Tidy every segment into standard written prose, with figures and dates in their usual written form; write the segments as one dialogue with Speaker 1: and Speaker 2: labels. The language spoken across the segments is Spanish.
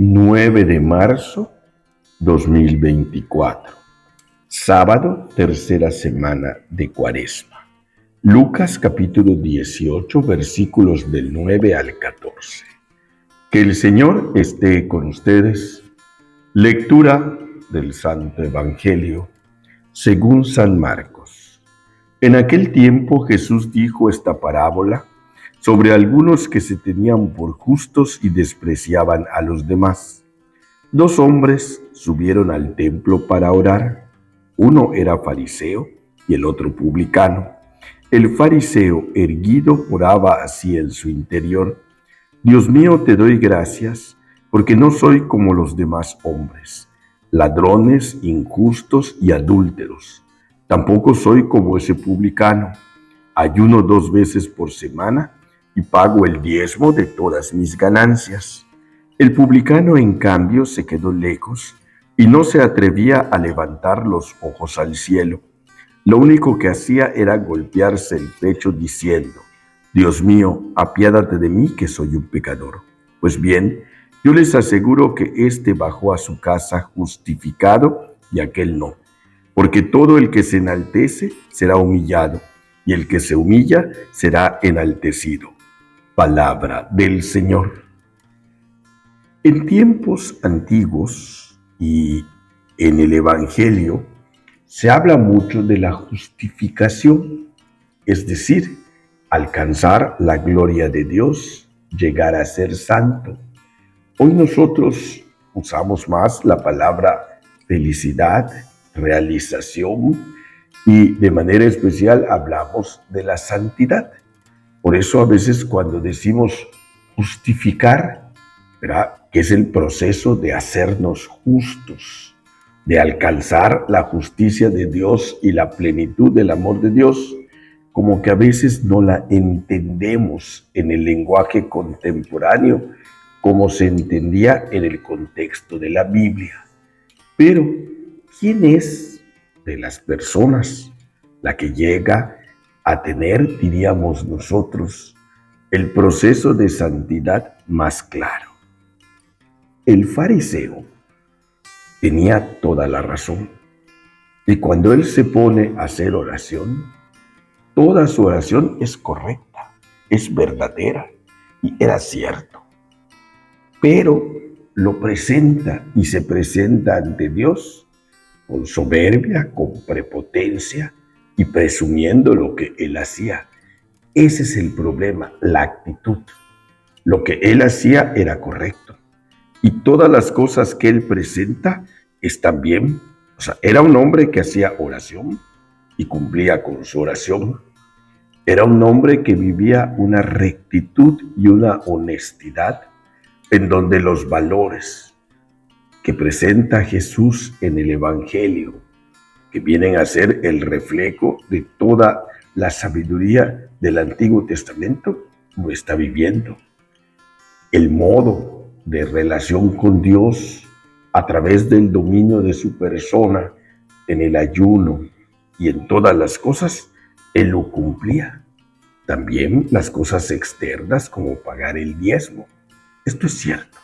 Speaker 1: 9 de marzo 2024, sábado, tercera semana de Cuaresma. Lucas capítulo 18, versículos del 9 al 14. Que el Señor esté con ustedes. Lectura del Santo Evangelio según San Marcos. En aquel tiempo Jesús dijo esta parábola sobre algunos que se tenían por justos y despreciaban a los demás. 2 hombres subieron al templo para orar. Uno era fariseo y el otro publicano. El fariseo, erguido, oraba así en su interior: Dios mío, te doy gracias, porque no soy como los demás hombres, ladrones, injustos y adúlteros. Tampoco soy como ese publicano. Ayuno 2 veces por semana y pago el diezmo de todas mis ganancias. El publicano, en cambio, se quedó lejos y no se atrevía a levantar los ojos al cielo. Lo único que hacía era golpearse el pecho diciendo: Dios mío, apiádate de mí, que soy un pecador. Pues bien, yo les aseguro que éste bajó a su casa justificado y aquel no. Porque todo el que se enaltece será humillado, y el que se humilla será enaltecido. Palabra del Señor. En tiempos antiguos y en el Evangelio se habla mucho de la justificación, es decir, alcanzar la gloria de Dios, llegar a ser santo. Hoy nosotros usamos más la palabra felicidad, realización, y de manera especial hablamos de la santidad. Por eso a veces cuando decimos justificar, ¿verdad?, que es el proceso de hacernos justos, de alcanzar la justicia de Dios y la plenitud del amor de Dios, como que a veces no la entendemos en el lenguaje contemporáneo como se entendía en el contexto de la Biblia. Pero, ¿quién es de las personas la que llega a tener, diríamos nosotros, el proceso de santidad más claro? El fariseo tenía toda la razón. Y cuando él se pone a hacer oración, toda su oración es correcta, es verdadera y era cierto. Pero lo presenta y se presenta ante Dios con soberbia, con prepotencia y presumiendo lo que él hacía. Ese es el problema, la actitud. Lo que él hacía era correcto. Y todas las cosas que él presenta están bien. O sea, era un hombre que hacía oración y cumplía con su oración. Era un hombre que vivía una rectitud y una honestidad en donde los valores que presenta Jesús en el Evangelio, que vienen a ser el reflejo de toda la sabiduría del Antiguo Testamento, lo está viviendo. El modo de relación con Dios a través del dominio de su persona en el ayuno y en todas las cosas, él lo cumplía. También las cosas externas como pagar el diezmo. Esto es cierto.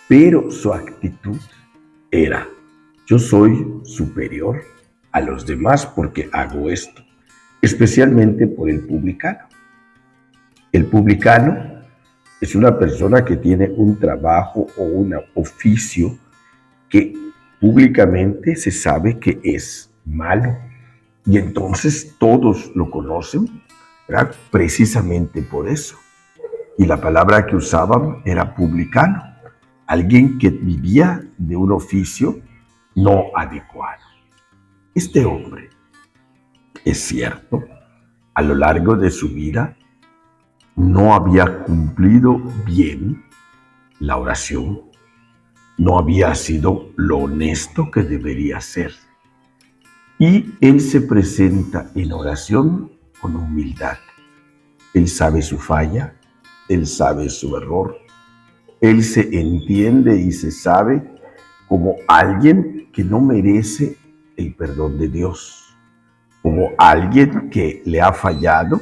Speaker 1: Pero su actitud era: yo soy superior a los demás porque hago esto. Especialmente por el publicano. El publicano es una persona que tiene un trabajo o un oficio que públicamente se sabe que es malo. Y entonces todos lo conocen, ¿verdad?, precisamente por eso. Y la palabra que usaban era publicano, alguien que vivía de un oficio no adecuado. Este hombre, es cierto, a lo largo de su vida no había cumplido bien la oración, no había sido lo honesto que debería ser. Y él se presenta en oración con humildad. Él sabe su falla, él sabe su error, él se entiende y se sabe como alguien que no merece el perdón de Dios, como alguien que le ha fallado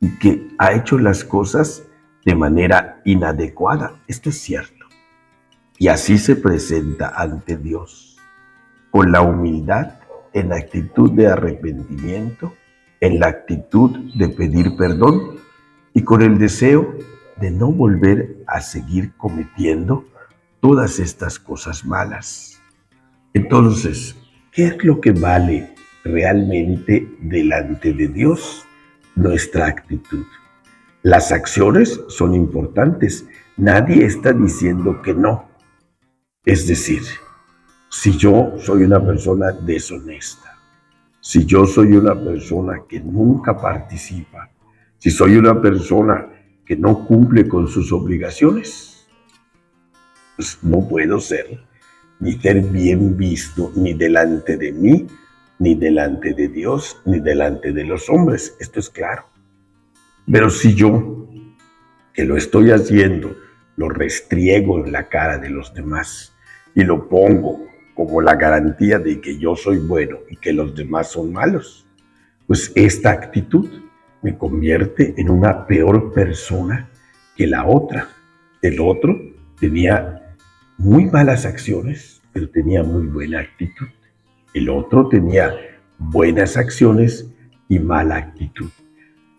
Speaker 1: y que ha hecho las cosas de manera inadecuada. Esto es cierto. y así se presenta ante Dios, con la humildad, en la actitud de arrepentimiento, en la actitud de pedir perdón y con el deseo de no volver a seguir cometiendo todas estas cosas malas. Entonces, ¿qué es lo que vale realmente delante de Dios? Nuestra actitud. Las acciones son importantes. Nadie está diciendo que no. Es decir, si yo soy una persona deshonesta, si yo soy una persona que nunca participa, si soy una persona que no cumple con sus obligaciones, pues no puedo ser bien visto ni delante de mí, ni delante de Dios, ni delante de los hombres. Esto es claro. Pero si yo, que lo estoy haciendo, lo restriego en la cara de los demás y lo pongo como la garantía de que yo soy bueno y que los demás son malos, pues esta actitud me convierte en una peor persona que la otra. El otro tenía muy malas acciones, pero tenía muy buena actitud. El otro tenía buenas acciones y mala actitud.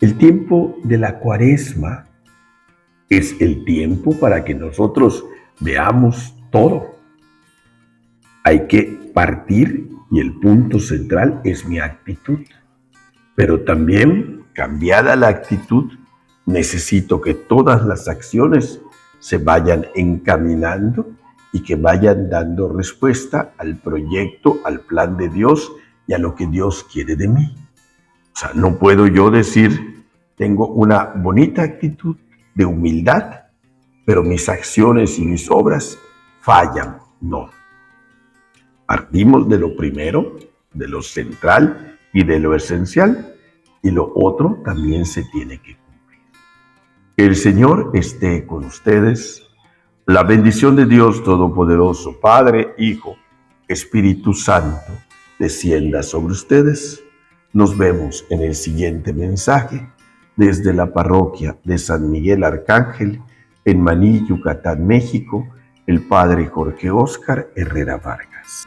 Speaker 1: El tiempo de la Cuaresma es el tiempo para que nosotros veamos todo. Hay que partir y el punto central es mi actitud. Pero también, cambiada la actitud, necesito que todas las acciones se vayan encaminando y que vayan dando respuesta al proyecto, al plan de Dios y a lo que Dios quiere de mí. O sea, no puedo yo decir, tengo una bonita actitud de humildad, pero mis acciones y mis obras fallan. No. Partimos de lo primero, de lo central y de lo esencial, y lo otro también se tiene que cumplir. Que el Señor esté con ustedes. La bendición de Dios Todopoderoso, Padre, Hijo, Espíritu Santo, descienda sobre ustedes. Nos vemos en el siguiente mensaje desde la parroquia de San Miguel Arcángel en Maní, Yucatán, México, el Padre Jorge Óscar Herrera Vargas.